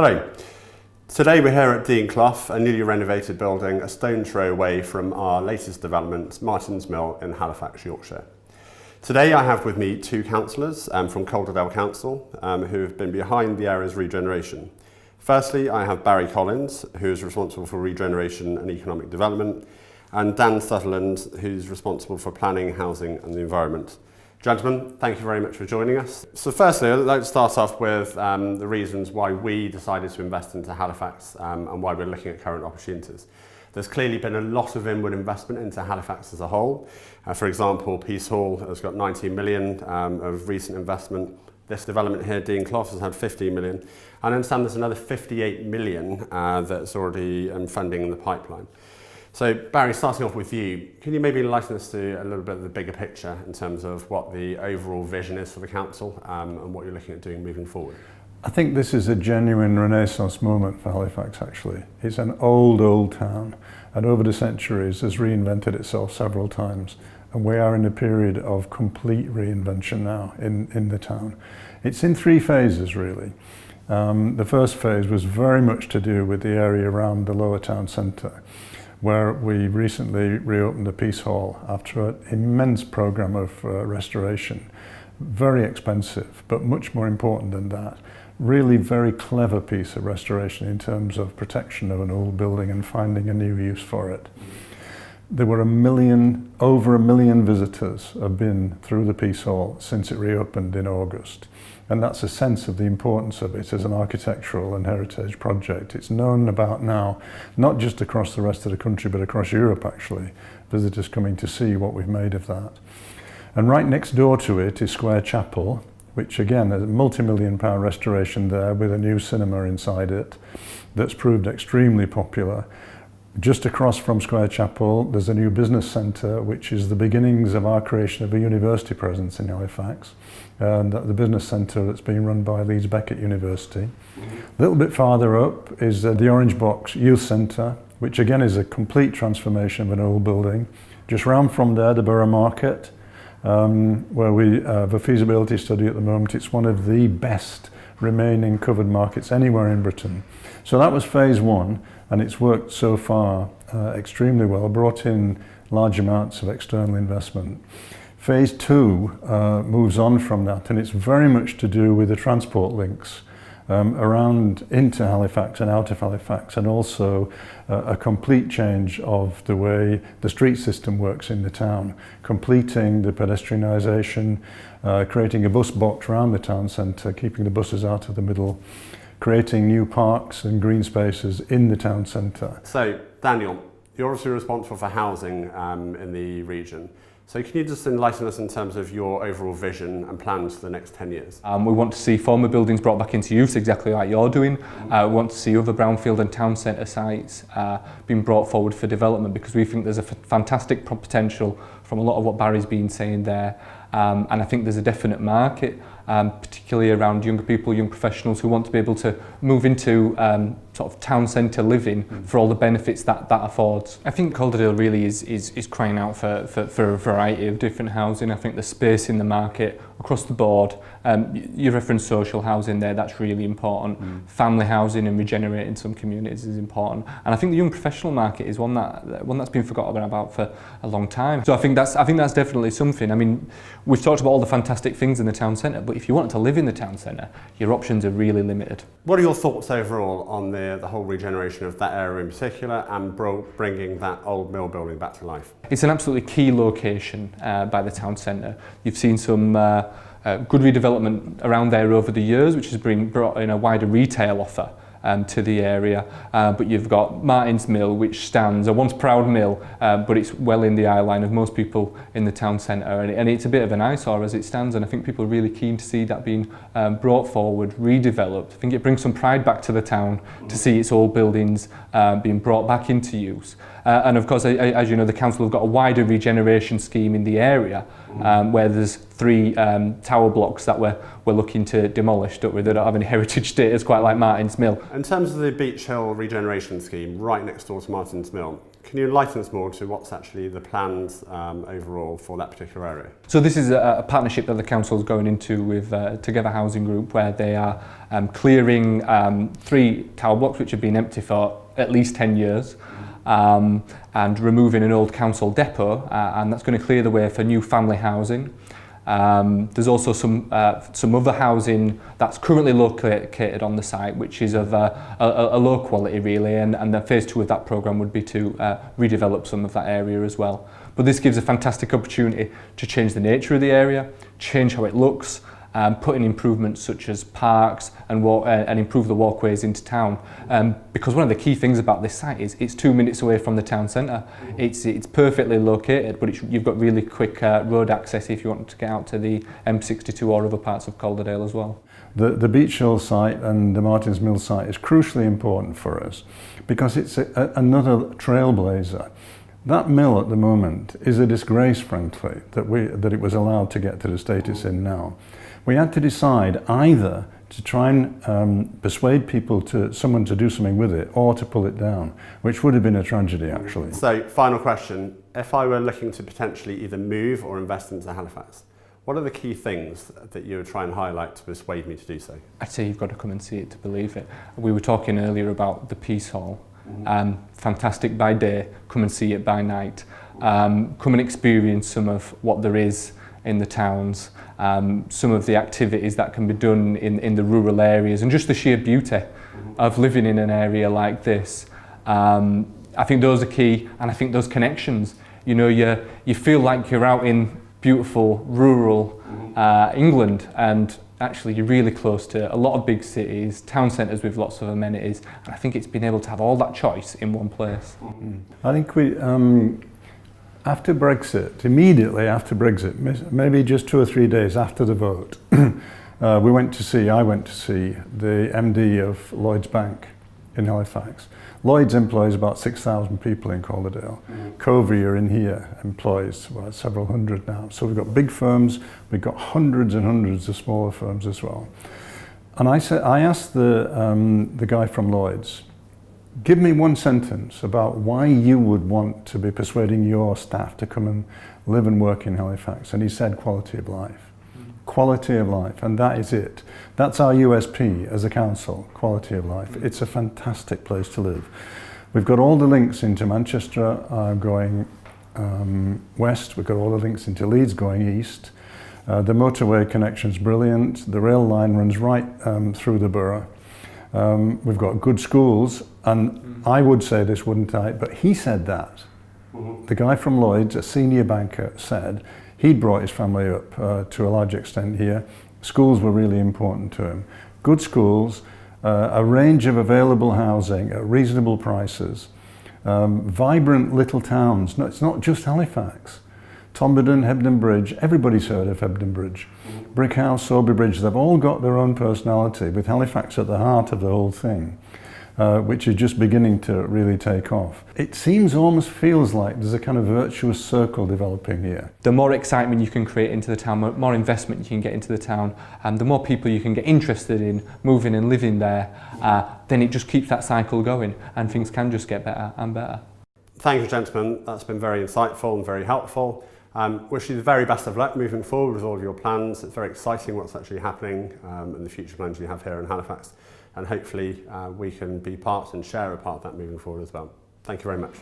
Hello. Today we're here at Dean Clough, a newly renovated building a stone's throw away from our latest development, Martin's Mill in Halifax, Yorkshire. Today I have with me two councillors from Calderdale Council who have been behind the area's regeneration. Firstly, I have Barry Collins, who is responsible for regeneration and economic development, and Dan Sutherland, who's responsible for planning, housing and the environment. Gentlemen, thank you very much for joining us. So firstly, I'd like to start off with the reasons why we decided to invest into Halifax and why we're looking at current opportunities. There's clearly been a lot of inward investment into Halifax as a whole. For example, Peace Hall has got 19 million of recent investment. This development here, Dean Clough, has had 15 million. I understand there's another 58 million that's already funding in the pipeline. So Barry, starting off with you, can you maybe enlighten us to a little bit of the bigger picture in terms of what the overall vision is for the council and what you're looking at doing moving forward? I think this is a genuine renaissance moment for Halifax, actually. It's an old town, and over the centuries has reinvented itself several times. And we are in a period of complete reinvention now in the town. It's in three phases, really. The first phase was very much to do with the area around the lower town centre, where we recently reopened the Peace Hall after an immense programme of restoration. Very expensive, but much more important than that. Really very clever piece of restoration in terms of protection of an old building and finding a new use for it. There were over a million visitors have been through the Peace Hall since it reopened in August. And that's a sense of the importance of it as an architectural and heritage project. It's known about now, not just across the rest of the country, but across Europe actually. Visitors coming to see what we've made of that. And right next door to it is Square Chapel, which again is a multi-million-pound restoration there with a new cinema inside it that's proved extremely popular. Just across from Square Chapel, there's a new business centre, which is the beginnings of our creation of a university presence in Halifax. And the business centre that's being run by Leeds Beckett University. A little bit farther up is the Orange Box Youth Centre, which again is a complete transformation of an old building. Just round from there, the Borough Market, where we have a feasibility study at the moment. It's one of the best remaining covered markets anywhere in Britain. So that was phase one, and it's worked so far extremely well, brought in large amounts of external investment. Phase two moves on from that, and it's very much to do with the transport links around into Halifax and out of Halifax, and also a complete change of the way the street system works in the town, completing the pedestrianisation, creating a bus box around the town centre, keeping the buses out of the middle, creating new parks and green spaces in the town centre. So Daniel, you're obviously responsible for housing in the region. So can you just enlighten us in terms of your overall vision and plans for the next 10 years? We want to see former buildings brought back into use, exactly like you're doing. We want to see other brownfield and town centre sites being brought forward for development, because we think there's a fantastic potential from a lot of what Barry's been saying there. And I think there's a definite market, particularly around younger people, young professionals who want to be able to move into sort of town centre living for all the benefits that affords. I think Calderdale really is crying out for a variety of different housing. I think the space in the market across the board, you referenced social housing there, that's really important. Family housing and regenerating some communities is important. And I think the young professional market is one that's been forgotten about for a long time. So I think that's definitely something. I mean, we've talked about all the fantastic things in the town centre, but if you want to live in the town centre, your options are really limited. What are your thoughts overall on the whole regeneration of that area in particular and bringing that old mill building back to life? It's an absolutely key location by the town centre. You've seen some good redevelopment around there over the years, which has brought in a wider retail offer to the area, but you've got Martin's Mill, which stands a once proud mill, but it's well in the eye line of most people in the town centre, and it's a bit of an eyesore as it stands, and I think people are really keen to see that being brought forward, redeveloped. I think it brings some pride back to the town to see its old buildings being brought back into use. And of course, as you know, the council have got a wider regeneration scheme in the area, where there's 3 tower blocks that we're looking to demolish, don't we? They don't have any heritage status, quite like Martin's Mill. In terms of the Beach Hill regeneration scheme right next door to Martin's Mill, Can you enlighten us more to what's actually the plans overall for that particular area? So this is a partnership that the council is going into with Together Housing Group, where they are clearing 3 tower blocks which have been empty for at least 10 years and removing an old council depot, and that's going to clear the way for new family housing. There's also some other housing that's currently located on the site, which is of a low quality really, and the phase 2 of that programme would be to redevelop some of that area as well. But this gives a fantastic opportunity to change the nature of the area, change how it looks, put in improvements such as parks and improve the walkways into town. Because one of the key things about this site is it's 2 minutes away from the town centre. It's perfectly located, but you've got really quick road access if you want to get out to the M62 or other parts of Calderdale as well. The Beach Hill site and the Martins Mill site is crucially important for us because it's another trailblazer. That mill at the moment is a disgrace, frankly, that it was allowed to get to the state it's in now. We had to decide either to try and persuade someone to do something with it, or to pull it down, which would have been a tragedy actually. So, final question, if I were looking to potentially either move or invest into Halifax, what are the key things that you would try and highlight to persuade me to do so? I'd say you've got to come and see it to believe it. We were talking earlier about the Peace Hall. Fantastic by day, come and see it by night. Come and experience some of what there is in the towns, some of the activities that can be done in the rural areas, and just the sheer beauty of living in an area like this. I think those are key, and I think those connections, you know, you feel like you're out in beautiful rural England, and actually you're really close to a lot of big cities, town centres with lots of amenities, and I think it's been able to have all that choice in one place. I think we, after Brexit, immediately after Brexit, maybe just 2 or 3 days after the vote, I went to see the MD of Lloyds Bank in Halifax. Lloyds employs about 6,000 people in Calderdale. Covey are in here, employs several hundred now. So we've got big firms, we've got hundreds and hundreds of smaller firms as well. And I asked the guy from Lloyds, give me one sentence about why you would want to be persuading your staff to come and live and work in Halifax. And he said quality of life. Quality of life, and that is it. That's our USP as a council, quality of life. It's a fantastic place to live. We've got all the links into Manchester going west, we've got all the links into Leeds going east. The motorway connection's brilliant, the rail line runs right through the borough. We've got good schools, and I would say this, wouldn't I, but he said that. The guy from Lloyds, a senior banker, said he'd brought his family up to a large extent here. Schools were really important to him. Good schools, a range of available housing at reasonable prices, vibrant little towns. No, it's not just Halifax. Tomberton, Hebden Bridge, everybody's heard of Hebden Bridge. Brickhouse, Sowerby Bridge, they've all got their own personality, with Halifax at the heart of the whole thing, which is just beginning to really take off. It almost feels like there's a kind of virtuous circle developing here. The more excitement you can create into the town, more investment you can get into the town, and the more people you can get interested in moving and living there, then it just keeps that cycle going, and things can just get better and better. Thank you, gentlemen. That's been very insightful and very helpful. Wish you the very best of luck moving forward with all of your plans. It's very exciting what's actually happening and the future plans you have here in Halifax. And hopefully we can be part and share a part of that moving forward as well. Thank you very much.